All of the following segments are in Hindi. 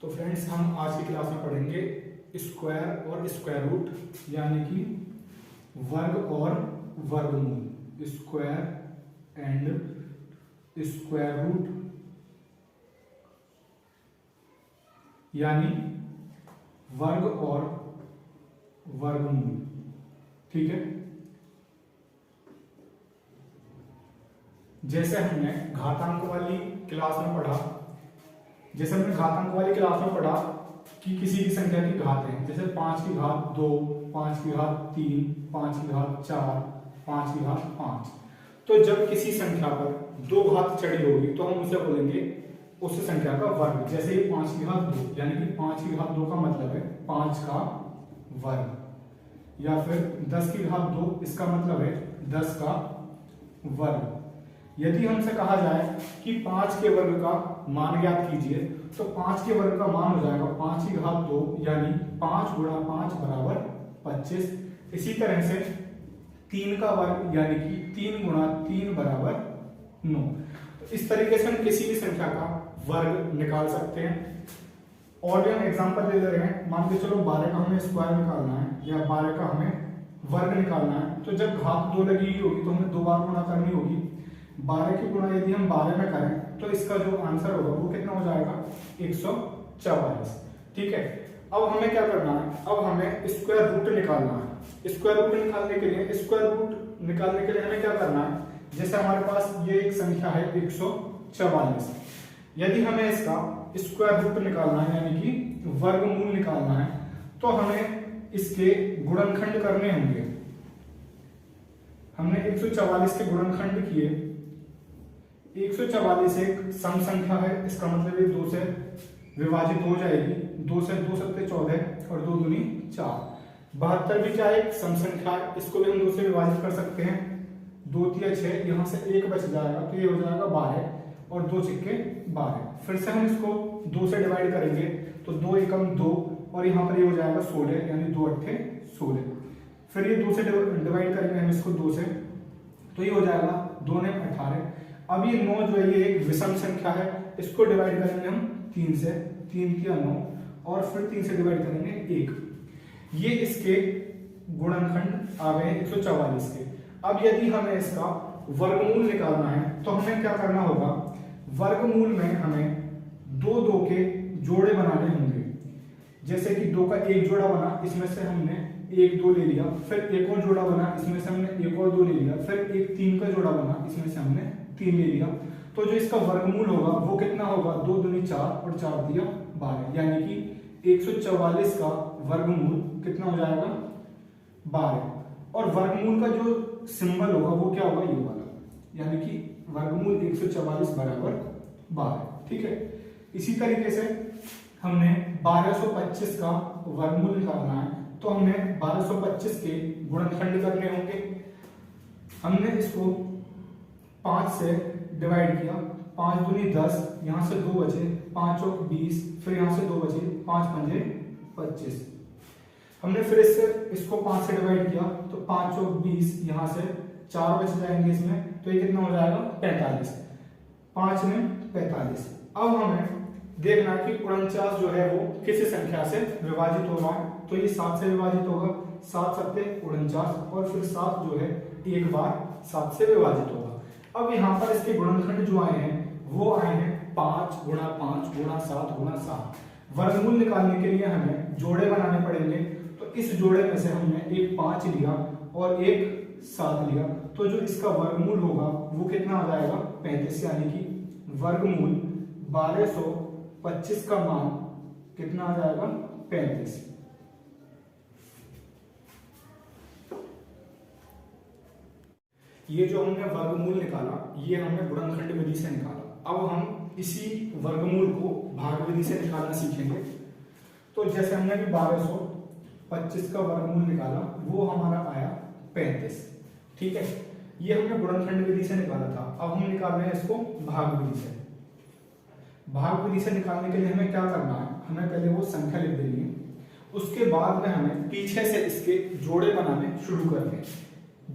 तो फ्रेंड्स हम आज की क्लास में पढ़ेंगे स्क्वायर और स्क्वायर रूट यानी कि वर्ग और वर्गमूल। स्क्वायर एंड स्क्वायर रूट यानी वर्ग और वर्गमूल। ठीक है, जैसे हमने घातांक वाली क्लास में पढ़ा कि किसी भी संख्या की घात है, जैसे 5 की घात 2, 5 की घात 3, 5 की घात 4, 5 की घात 5। तो जब किसी संख्या पर दो घात चढ़ी होगी तो हम उसे बोलेंगे उस संख्या का वर्ग। जैसे 5 की घात 2 यानी कि 5 की घात 2 का मतलब है 5 का वर्ग, या फिर 10 की घात 2 इसका मतलब है 10 का वर्ग। यदि हमसे कहा जाए कि 5 के वर्ग का मान ज्ञात कीजिए तो 5 के वर्ग का मान हो जाएगा 5 की घात 2 यानी 5 गुणा 5 बराबर 25। इसी तरह से 3 का वर्ग यानी कि 3 गुणा 3 बराबर 9। तो इस तरीके से हम किसी भी संख्या का वर्ग निकाल सकते हैं। और भी हम एग्जांपल ले रहे हैं, मान के चलो 12 का हमें स्क्वायर निकालना है या 12 का हमें वर्ग निकालना है, तो जब घात 2 लगी हुई होगी तो हमें 2 बार गुणा करनी होगी। 12 की गुणा यदि हम 12 में करें तो इसका जो आंसर होगा वो कितना हो जाएगा 144। ठीक है, अब हमें क्या करना है, अब हमें स्क्वायर रूट निकालना है। स्क्वायर रूट निकालने के लिए हमें क्या करना है, जैसे हमारे पास ये एक संख्या है 144, यदि हमें इसका स्क्वायर रूट निकालना है यानी कि वर्गमूल निकालना है तो हमें इसके गुणनखंड करने होंगे। हमने 144 के गुणनखंड किए। 144 एक सम संख्या है, इसका मतलब ये 2 से विभाजित हो जाएगी। 2 से 2 सत्ते 14 और 2 दूनी 4। 72 भी क्या एक सम संख्या है, इसको भी हम 2 से विभाजित कर सकते हैं। 2 तिया 6, यहाँ से 1 बच जाएगा तो ये हो जाएगा 12 और 2 छिक्के 12। फिर से हम इसको 2 से डिवाइड करेंगे तो 2 एकम 2 और यहाँ पर ये हो जाएगा 16 यानी 2 अट्ठे 16। फिर ये 2 से डिवाइड करेंगे हम इसको 2 से तो ये हो जाएगा 2 ने 18। अब ये 9 जो है ये एक विषम संख्या है, इसको डिवाइड करेंगे हम 3 से, 3 तिया 9 और फिर 3 से डिवाइड करेंगे 1। ये इसके गुणनखंड आ गए 144 के। अब यदि हमें इसका वर्गमूल निकालना है तो हमें क्या करना होगा, वर्गमूल में हमें 2 के जोड़े बनाने होंगे। जैसे कि 2 का एक जोड़ा बना, इसमें से हमने 1 2 ले लिया, फिर एक और जोड़ा बना, इसमें से हमने 1 और 2 ले लिया, फिर एक 3 का जोड़ा बना, इसमें से हमने 3 ले लिया। तो जो इसका वर्गमूल होगा वो कितना होगा, 2 दूनी 4 और 4 दिया 12, यानी कि 144 का वर्गमूल कितना हो जाएगा 12। और वर्गमूल का जो सिंबल होगा वो क्या होगा, ये वाला, यानी कि वर्गमूल 144 बराबर 12। ठीक है, इसी तरीके से हमने 1225 का वर्गमूल निकालना है तो हमें 1225 के गुणनखंड करने होंगे। हमने इसको 5 से डिवाइड किया, 5 दूनी 10, यहाँ से 2 बचे, 5 चौक 20, फिर यहाँ से 2 बचे, 5 पंजे 25। हमने फिर इसको 5 से डिवाइड किया तो 5 चौक 20, यहाँ से 4 बच जाएंगे इसमें, तो ये कितना हो जाएगा 45। 5 में 45। अब हमें देखना है कि 49 जो है वो किसी संख्या से विभाजित हो रहा है, तो ये 7 से विभाजित होगा, 7 सत्ते 49 और फिर 7 जो है एक बार 7 से विभाजित होगा। अब यहाँ पर इसके गुणनखंड जो आए हैं वो आए हैं 5 गुणा 5 गुणा 7 गुणा 7। वर्गमूल निकालने के लिए हमें जोड़े बनाने पड़ेंगे, तो इस जोड़े में से हमने एक 5 लिया और एक 7 लिया, तो जो इसका वर्गमूल होगा वो कितना आ जाएगा 35, यानी कि वर्गमूल 1225 का मान कितना आ जाएगा 35। ये जो हमने वर्गमूल निकाला ये हमने गुणनखंड विधि से निकाला। अब हम इसी वर्गमूल को भाग विधि से निकालना सीखेंगे। तो जैसे हमने अभी 1225 का वर्गमूल निकाला वो हमारा आया 35। ठीक है, ये हमने गुणनखंड विधि से निकाला था। अब हम निकाल रहे हैं इसको भाग विधि से। भाग विधि से निकालने के लिए हमें क्या करना है, हमें पहले वो संख्या लिख देनी है, उसके बाद में हमें पीछे से इसके जोड़े बनाने शुरू करने हैं।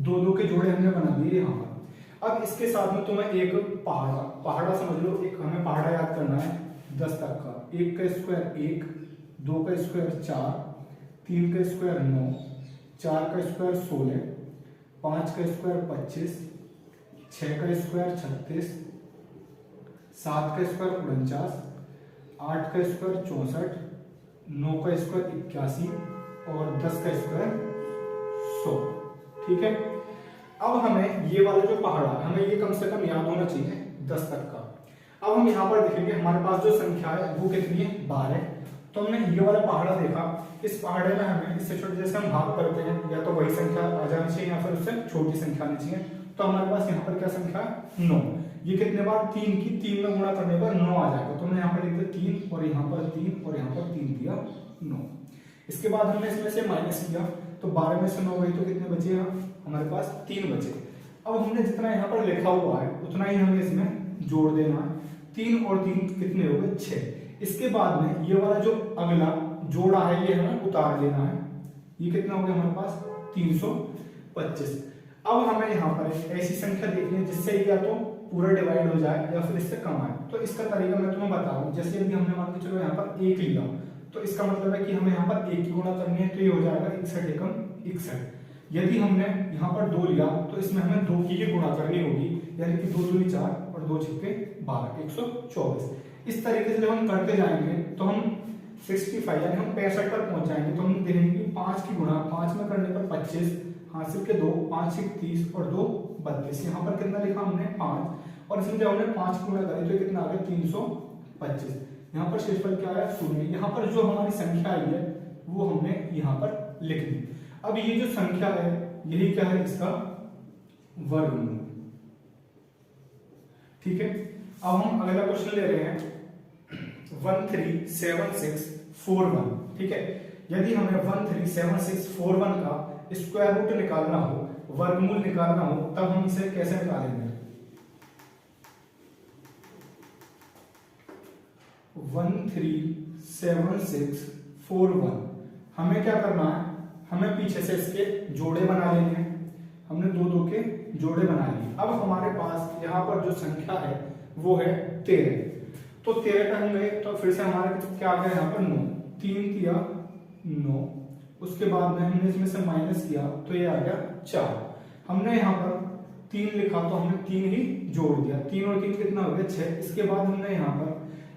2 के जोड़े हमने बना दिए यहाँ पर। अब इसके साथ में तुम्हें एक पहाड़ा समझ लो, एक हमें पहाड़ा याद करना है। 10 तक का। 1 का स्क्वायर 1, 2 का स्क्वायर 4, 3 का स्क्वायर 9, 4 का स्क्वायर 16, 5 का स्क्वायर 25, 6 का स्क्वायर 36, 7 का स्क्वायर 49, 8 का स्क्वायर 64, 9 का स्क्वायर 81 और 10 का स्क्वायर 100। ठीक है, अब हमें ये वाला जो पहाड़ा हमें ये कम से कम याद होना चाहिए 10 तक का। अब हम यहाँ पर देखेंगे हमारे पास जो संख्या है वो कितनी है, 12 है। तो हमने ये वाला पहाड़ा देखा, इस पहाड़े में हमें इससे छोटे जैसे हम भाग करते हैं या तो वही संख्या आ जानी चाहिए या फिर उससे छोटी संख्या आनी चाहिए। तो हमारे पास यहाँ पर क्या संख्या है, 9। ये कितने बार 3 की 3 में गुणा करने पर 9 आ जाएगा। तो हमने यहाँ पर लिख दिया 3 और यहाँ पर 3 और यहाँ पर 3 दिया 9। इसके बाद हमने इसमें से माइनस किया तो 12 में से 9 गई तो कितने बचे, हमारे पास 3 बचे। अब हमने जितना यहाँ पर लिखा हुआ है उतना ही हमें इसमें जोड़ देना है। 3 और 3 कितने हो गए, 6। इसके बाद में ये वाला जो अगला जोड़ा है ये हमें उतार लेना है। ये कितना हो गया हमारे पास 325। अब हमें यहाँ पर एक ऐसी संख्या देखनी है जिससे या तो पूरा डिवाइड हो जाए या फिर इससे कम आए। तो इसका तरीका मैं तुम्हें बता रहा हूँ। जैसे यदि हमने मान के चलो यहाँ पर 1 लिया तो इसका मतलब है कि हमें यहाँ पर 1 की गुणा करनी है, तो ये हो जाएगा 61 एकम 61। यदि हमने यहाँ पर 2 लिया तो इसमें हमें 2 की ही गुणा करनी होगी, यानी कि 2 दूनी 4 और 2 छक्के 12, 124। इस तरीके से जब हम करते जाएंगे तो हम 65 यानी हम 65 पर पहुंच जाएंगे। तो हम देखेंगे कि 5 की गुणा 5 में करने पर 25, हासिल के 2, 5 छक 30 और 2 32। यहाँ पर कितना लिखा हमने 5, और इसमें जब हमने 5 की गुणा करी तो कितना आ गया 325। यहाँ पर शेषफल क्या है, 0। यहाँ पर जो हमारी संख्या आई है वो हमने यहाँ पर लिख दी। अब ये जो संख्या है यही क्या है, इसका वर्गमूल। ठीक है, अब हम अगला क्वेश्चन ले रहे हैं 137641। ठीक है, यदि हमें 137641 का स्क्वायर रूट निकालना हो, वर्गमूल निकालना हो, तब हम इसे कैसे निकालेंगे। 137641 हमें क्या करना है, हमें पीछे से इसके जोड़े बना लेने हैं। हमने 2 के जोड़े बना लिए। अब हमारे पास यहाँ पर जो संख्या है वो है 13। तो 13 पे हम गए तो फिर से हमारे क्या आ गया यहाँ पर 9, 3 किया 9। उसके बाद में हमने इसमें से माइनस किया तो ये आ गया 4। हमने यहाँ पर 3 लिखा तो हमने 3 ही जोड़ दिया। 3 और 3 कितना हो गया 6। इसके बाद हमने यहाँ पर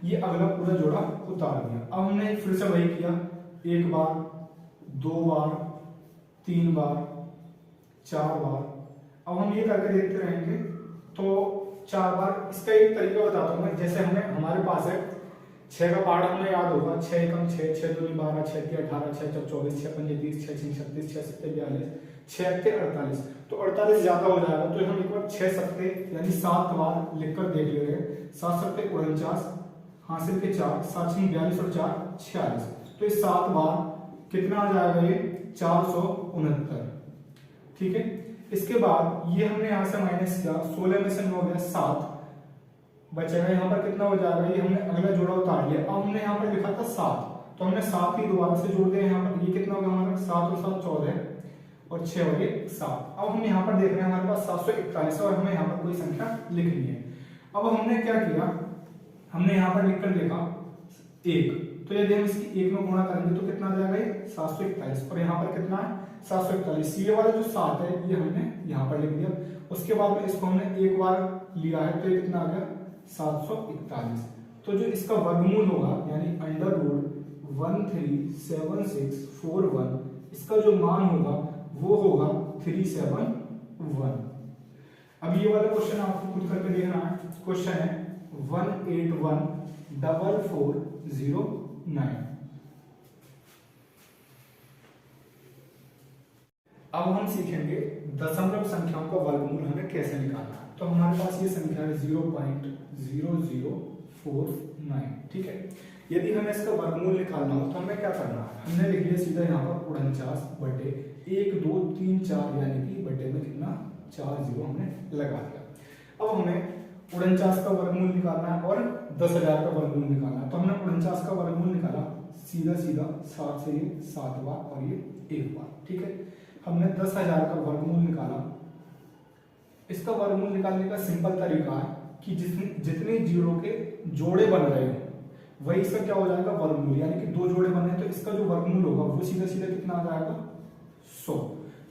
ये अगला पूरा जोड़ा उतार दिया। अब हमने फिर से वही किया, 1 बार, 2 बार, 3 बार, 4 बार। अब हम ये करके देखते रहेंगे तो 4 बार। इसका एक तरीका बताता हूँ मैं। जैसे हमारे पास है 6 का पहाड़ हमें याद होगा, 6 एकम 6, 6 दूनी 12, 6 के 18, 6 चौक 24, 6 पंजे 30, 6 छीं 36, 6 सत्ते 42, 6 के 48। तो 48 ज्यादा हो जाएगा तो हम एक बार 6 सत्ते यानी 7 बार लिखकर देख ले रहे हैं। 7 सत्ते 49, हासिल के 4, 7 छीं 42 और 4 46। तो ये 7 बार कितना आ जाएगा, ये 469। ठीक है, इसके बाद ये हमने यहां से माइनस किया, 16 में से 9 गया 7 बचेगा। यहाँ पर कितना हो जाएगा, ये हमने अगला जोड़ा उतार लिया। अब हमने यहाँ पर लिखा था 7 तो हमने 7 ही दोबारा से जोड़ दिया। यहाँ पर ये कितना होगा हमारा 7 और 7 14 और 6 और 1 7। अब हम यहाँ पर देख रहे हैं हमारे पास 741 और हमें यहाँ पर कोई संख्या लिखनी है। अब हमने क्या किया, हमने यहाँ पर लिखकर लिखा 1। तो यदि हम इसकी 1 में गुणा करेंगे तो कितना आ जाएगा, 741। और यहाँ पर कितना है 741। ये वाला जो 7 है ये हमने यहाँ पर लिख दिया। उसके बाद में इसको हमने एक बार लिया है तो ये कितना आ गया 741। तो जो इसका वर्गमूल होगा यानी अंडर रूट 137641, इसका जो मान होगा वो होगा 371। अब ये वाला क्वेश्चन आपको खुद करके देखना है। क्वेश्चन है 1814409। अब हम सीखेंगे दशमलव संख्याओं का वर्गमूल हमें कैसे निकालना है। तो हमारे पास ये संख्या है 0.0049। ठीक है, यदि हमें इसका वर्गमूल निकालना हो तो हमें क्या करना है, हमने लिख लिया सीधा यहाँ पर 49 बटे 1 2 3 4 यानी कि बटे में कितना 4 0 हमने लगा दिया। अब हमें 49 का वर्गमूल निकालना है और 10,000 का वर्गमूल निकालना है। तो हमने 49 का वर्गमूल निकाला, सीधा 7 से ये 7 बार और ये 1 बार। ठीक है, हमने 10,000 का वर्गमूल निकाला। इसका वर्गमूल निकालने का सिंपल तरीका है कि जितने जीरो के जोड़े बन रहे हो वही इसका क्या हो जाएगा, वर्गमूल, यानी कि दो जोड़े बने तो इसका जो वर्गमूल होगा वो सीधा सीधा कितना आ जाएगा, 100।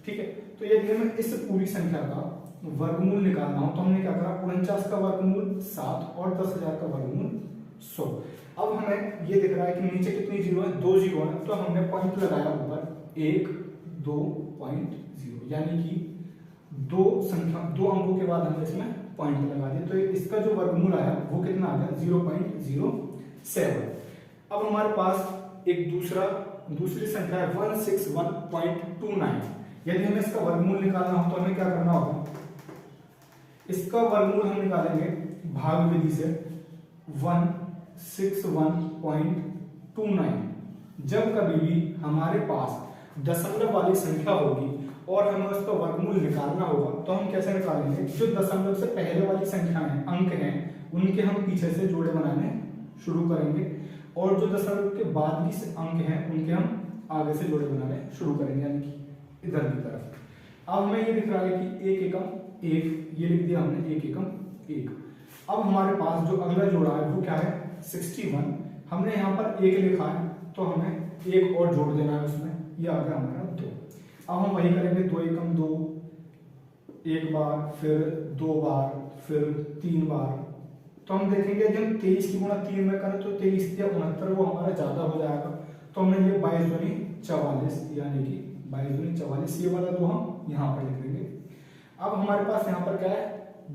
ठीक है, तो यदि हमें इस पूरी संख्या का वर्गमूल निकालना हो तो हमने क्या करा, 49 का वर्गमूल 7 और 10,000 का वर्गमूल 100। अब हमें ये दिख रहा है कि नीचे कितनी जीरो है, 2 जीरो है, तो हमने पॉइंट लगाया ऊपर 1 2 पॉइंट 0, यानी कि दो अंकों के बाद हमने इसमें पॉइंट लगा दिया, तो इसका जो वर्गमूल आया वो कितना आ गया, 0.07। अब हमारे पास एक दूसरी संख्या है 161.29। यदि हमें इसका वर्गमूल निकालना हो तो हमें क्या करना होगा, इसका वर्गमूल हम निकालेंगे भाग विधि से 161.29। जब कभी भी हमारे पास दशमलव वाली संख्या होगी और हमें उसका वर्गमूल निकालना होगा तो हम कैसे निकालेंगे, जो दशमलव से पहले वाली संख्या है, अंक हैं, उनके हम पीछे से जोड़े बनाने शुरू करेंगे और जो दशमलव के बाद की अंक हैं उनके हम आगे से जोड़े बनाने शुरू करेंगे, यानी कि इधर की तरफ। अब हमें ये दिख रहा है कि 1 एकम 1, ये लिख दिया हमने 1 एकम 1। अब हमारे पास जो अगला जोड़ा है वो क्या है, 61। हमने यहाँ पर 1 लिखा है तो हमें 1 और जोड़ देना है उसमें, ये आ गया हमारा 2। अब हम वही करेंगे, 2 एकम 2, एक बार, फिर 2 बार, फिर 3 बार। तो हम देखेंगे जब 23 की गुणा 3 में करें तो 23 या 69 वो हमारा ज्यादा हो जाएगा, तो हमने ये 22 दूनी 44, यानी कि 22 दूनी 44, ये वाला तो हम यहाँ पर लिख देंगे। अब हमारे पास यहाँ पर क्या है,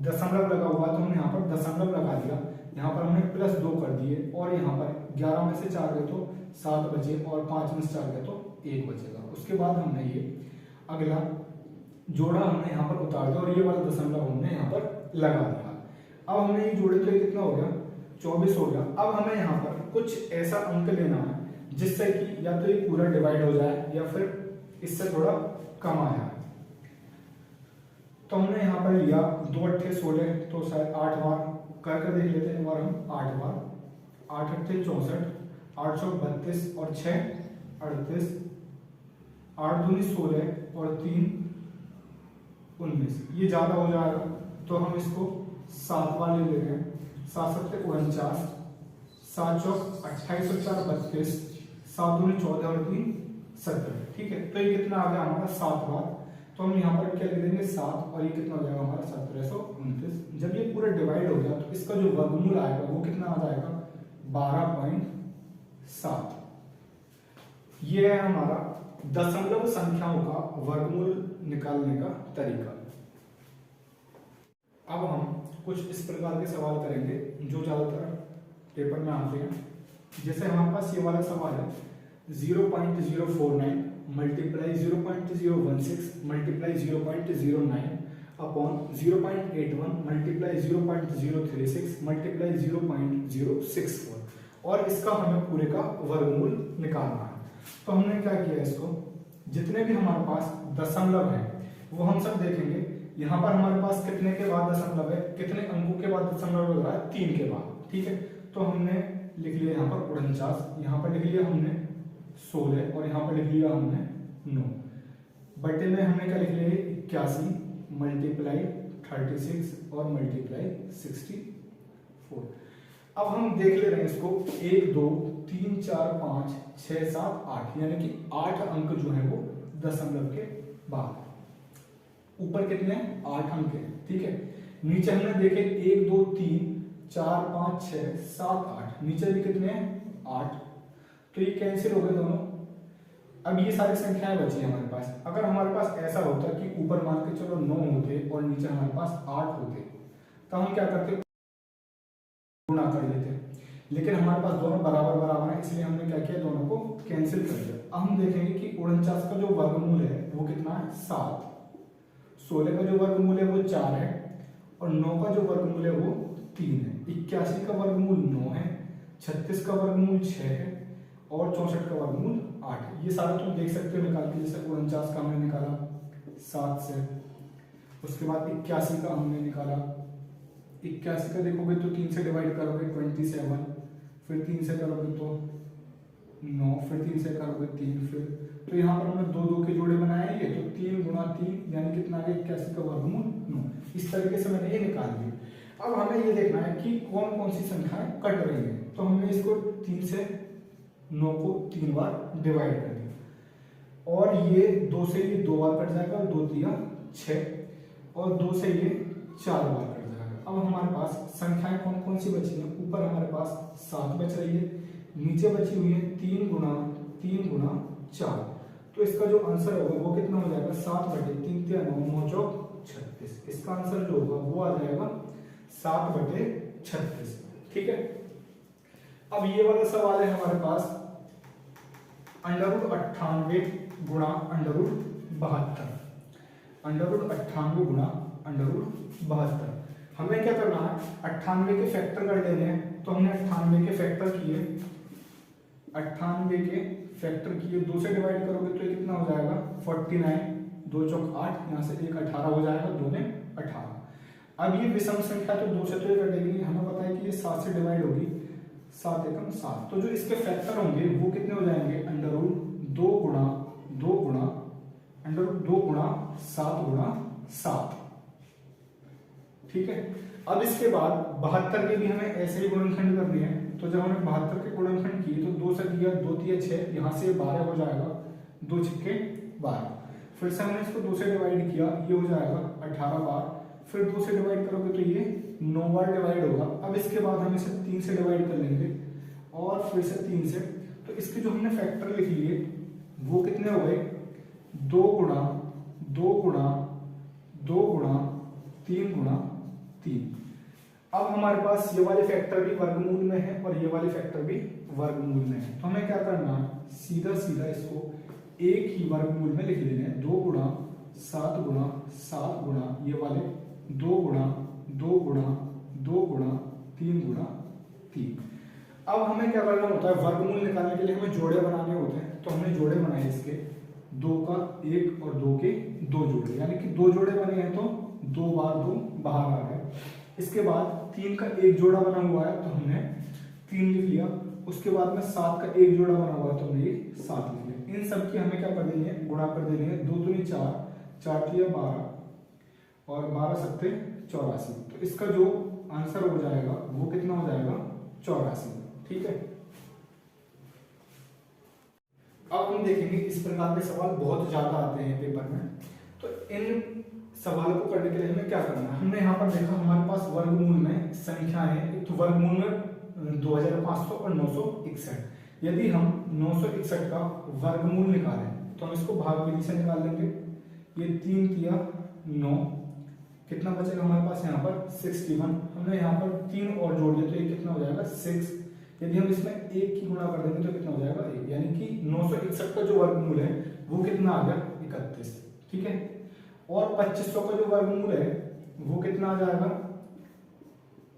दशमलव लगा हुआ, तो हमने यहाँ पर दशमलव लगा दिया, यहाँ पर हमने +2 कर दिए और यहाँ पर 11 में से 4 गए तो 7 बचे और 5 में से 4 गए तो 1 बचेगा। उसके बाद हमने ये अगला जोड़ा हमने यहाँ पर उतार दिया और ये वाला दशमलव हमने यहाँ पर लगा दिया। अब हमने ये जोड़े तो ये कितना हो गया, 24 हो गया। अब हमें यहाँ पर कुछ ऐसा अंक लेना है जिससे कि या तो ये पूरा डिवाइड हो जाए या फिर इससे थोड़ा कम आ जाए। तो हमने यहाँ पर लिया 2 अट्ठे 16, तो शायद 8 बार करके देख लेते हैं, बार हम 8 बार, 8 अट्ठे 64, 832 और 6 38, 8 दूनी 16 और 3 19, ये ज्यादा हो जाएगा तो हम इसको 7 बार ले लेते हैं, 7 सत्ते 49, 7 चौक 28 और 4 32, 7 दूनी 14 और 3 17। ठीक है, तो ये कितना आ गया हमारा 7 बार, तो हम यहाँ पर क्या लिख देंगे 7 और ये कितना हो जाएगा हमारा 1729। जब ये पूरा डिवाइड हो गया तो इसका जो वर्गमूल आएगा वो कितना आ जाएगा, 12.7। ये है हमारा दशमलव संख्याओं का वर्गमूल निकालने का तरीका। अब हम कुछ इस प्रकार के सवाल करेंगे जो ज्यादातर पेपर में आते हैं। जैसे हमारे पास ये वाला सवाल है 0.049 multiply 0.016 multiply 0.09 upon 0.81 multiply 0.036 multiply 0.064 और इसका हमें पूरे का वर्गमूल निकालना है। तो हमने क्या किया, इसको जितने भी हमारे पास दशमलव है वो हम सब देखेंगे। यहाँ पर हमारे पास कितने के बाद दशमलव है, कितने अंकों के बाद दशमलव लग रहा है, 3 के बाद। ठीक है, तो हमने लिख लिया यहाँ पर 49, यहाँ पर लिख लिया हमने 16 और यहाँ पर लिख लिया हमने 9। बटे में हमने क्या लिख लिया 81 मल्टीप्लाई 36 और मल्टीप्लाई 64। अब हम देख ले रहे हैं इसको 1 2 3 4 5 6 7 8, यानी कि 8 अंक जो है वो दशमलव के बाद। ऊपर कितने 8 अंक है। ठीक है, नीचे हमने देखे 1 2 3 4 5 6 7 8, नीचे भी कितने 8, तो ये कैंसिल हो गए दोनों। अब ये सारी संख्याएं बची हमारे पास। अगर हमारे पास ऐसा होता कि ऊपर मान के चलो 9 होते और नीचे हमारे पास 8 होते तो हम क्या करते, गुणा कर लेते, लेकिन हमारे पास दोनों बराबर बराबर है इसलिए हमने क्या किया, दोनों को कैंसिल कर दिया। अब हम देखेंगे कि 49 का जो वर्गमूल है वो कितना है 7, 16 का जो वर्गमूल है वो 4 है और 9 का जो वर्गमूल है वो 3 है। 81 का वर्गमूल 9 है, 36 का वर्गमूल 6 है और 64 का वर्गमूल 8 है। ये सारे तुम देख सकते हो निकाल के, जैसे 49 का हमने निकाला 7 से, उसके बाद 81 का हमने निकाला, 81 का देखोगे तो 3 से डिवाइड करोगे 27, फिर 3 से करोगे तो 9, फिर 3 से करोगे 3, फिर तो यहाँ पर हमने 2 2 के जोड़े बनाएंगे तो 3 गुणा 3 यानी कितना आ गया 81 का वर्गमूल 9। इस तरीके से मैंने ये निकाल दिया। अब हमें ये देखना है कि कौन कौन सी संख्याएं कट रही है। तो हमने इसको 3 से 9 को 3 बार डिवाइड कर दिया, और ये 2 से ये 2 बार कट जाएगा, 2 3 6, और 2 से ये 4 बार कट जाएगा। अब हमारे पास संख्याएं कौन कौन सी बची हैं? ऊपर हमारे पास 7 बच रही है, नीचे बची हुई है 3 गुना 4। तो इसका जो आंसर होगा वो कितना हो जाएगा? 7/3 9 चौक 36। इसका आंसर जो होगा वो आ जाएगा 7/36। ठीक है। अब ये वाला सवाल है हमारे पास √98 गुणा √72। √98 गुणा √72। हमें क्या करना है? 98 के फैक्टर कर लेने हैं। तो हमने 98 के फैक्टर किए, 98 के फैक्टर किए, 2 से डिवाइड करोगे तो ये कितना हो जाएगा? 49, 2 चौक 8, यहाँ से 1 18 हो जाएगा, 2 में 18। अब ये विषम संख्या तो 2 से तो ये कटेगी, हमें पता है कि ये 7 से डिवाइड होगी, 7 एकम 7। तो जो इसके फैक्टर होंगे वो कितने हो जाएंगे? √2 गुणा 2 गुणा √2 गुणा 7 गुणा 7। ठीक है। अब इसके बाद 72 के भी हमें ऐसे ही गुणनखंड करनी है। तो जब हमने 72 के गुणनखंड किए तो 2 से दिया, 2 3 6, यहाँ से 12 हो जाएगा, 2 छक्के 12। फिर से हमने इसको 2 से डिवाइड किया, ये हो जाएगा 18 बार। फिर 2 से डिवाइड करोगे तो ये 9 बार डिवाइड होगा। अब इसके बाद हम इसे 3 से डिवाइड कर लेंगे, और फिर से 3 से। तो इसके जो हमने फैक्टर लिख लिए वो कितने हो गए? 2 गुणा 2 गुणा 2 गुणा 3 गुणा 3। अब हमारे पास ये वाले फैक्टर भी वर्गमूल में है और ये वाले फैक्टर भी वर्गमूल में है। तो हमें क्या करना है? सीधा सीधा इसको एक ही वर्गमूल में लिख लेने हैं। 2 गुणा 7 गुणा 7 गुणा ये वाले 2 गुणा 2 गुणा 2 गुणा 3 गुणा 3। अब हमें क्या करना होता है? वर्गमूल निकालने के लिए हमें जोड़े बनाने होते हैं। तो हमने जोड़े बनाए इसके, 2 का 1 और 2 के 2 जोड़े, यानी कि 2 जोड़े बने हैं तो 2 बार 2 बाहर आ गए। इसके बाद 3 का 1 जोड़ा बना हुआ है तो हमने 3 लिख लिया। उसके बाद में 7 का 1 जोड़ा बना हुआ है तो हमने ये 7 लिख लिया। इन सब की हमें क्या कर देनी है? गुणा कर देनी है। 2 दूनी 4, 4 3 12, और 12 7 84। तो इसका जो आंसर हो जाएगा वो कितना हो जाएगा? 84। ठीक है। अब हम देखेंगे इस प्रकार के सवाल बहुत ज्यादा आते हैं पेपर में। तो इन सवालों को करने के लिए हमें क्या करना है? हमने यहाँ पर देखा हमारे पास वर्गमूल में संख्या है, तो वर्गमूल में 2500 और 961। यदि हम 961 का वर्गमूल निकालें तो हम इसको भाग विधि से निकाल लेंगे। ये 3 तिया 9, कितना बचेगा हमारे पास? यहाँ पर 61। हमने यहाँ पर 3 और जोड़ दिया तो ये कितना हो जाएगा? 6। यदि हम इसमें 1 की गुणा कर देंगे तो कितना हो जाएगा? 1। यानी कि 961 का जो वर्गमूल है वो कितना आ गया? 31। ठीक है। और 2500 का जो वर्गमूल है वो कितना आ जाएगा?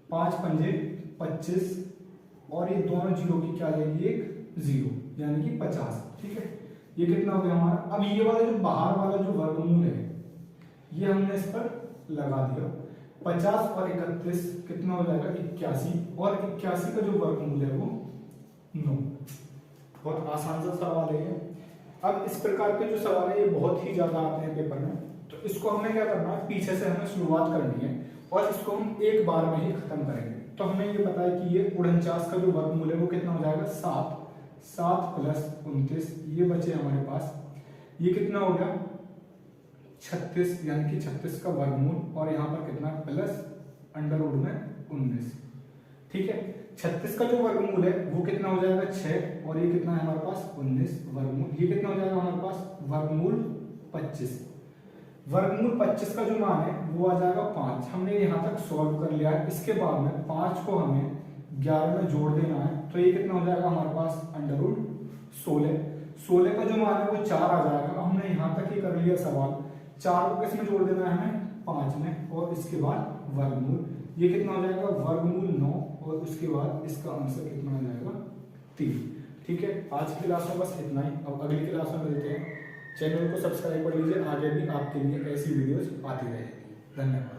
5 पंजे 25, और ये दोनों जीरो की क्या आ जाएगी? एक जीरो, यानी कि 50। ठीक है। ये कितना हो गया हमारा? अब ये वाला जो बाहर वाला जो वर्गमूल है ये हमने इस पर लगा दिया। 50 और 31 कितना हो जाएगा? 81, और 81 का जो वर्गमूल है वो 9। बहुत आसान सा सवाल है ये। अब इस प्रकार के जो सवाल है ये बहुत ही ज्यादा आते हैं पेपर में। तो इसको हमें क्या करना है? पीछे से हमें शुरुआत करनी है और इसको हम एक बार में ही खत्म करेंगे। तो हमें ये पता है कि ये 49 का जो वर्गमूल है वो कितना हो जाएगा? 7। 7 प्लस 29, ये बचे हमारे पास, ये कितना हो गया? 36, यानी कि 36 का वर्गमूल, और यहाँ पर कितना? प्लस अंडरवुड में 19। ठीक है। 36 का जो वर्गमूल है वो कितना हो जाएगा? 6, और ये कितना है हमारे पास? 19 वर्गमूल। ये कितना हो जाएगा हमारे पास? वर्गमूल 25। वर्गमूल 25 का जो मान है वो आ जाएगा 5। हमने यहाँ तक सॉल्व कर लिया है। इसके बाद में 5 को हमें 11 में जोड़ देना है, तो ये कितना हो जाएगा हमारे पास? अंडरवुड 16। 16 का जो मान है वो 4 आ जाएगा। हमने यहाँ तक ही कर लिया सवाल। 4 को किस में जोड़ देना है हमें? 5 में, और इसके बाद वर्गमूल, ये कितना हो जाएगा? वर्गमूल 9, और उसके बाद इसका आंसर कितना हो जाएगा? 3। ठीक है। आज की क्लास में बस इतना ही। अब अगली क्लास में मिलते हैं। चैनल को सब्सक्राइब कर लीजिए, आगे भी आपके लिए ऐसी वीडियोस आती रहेगी। धन्यवाद।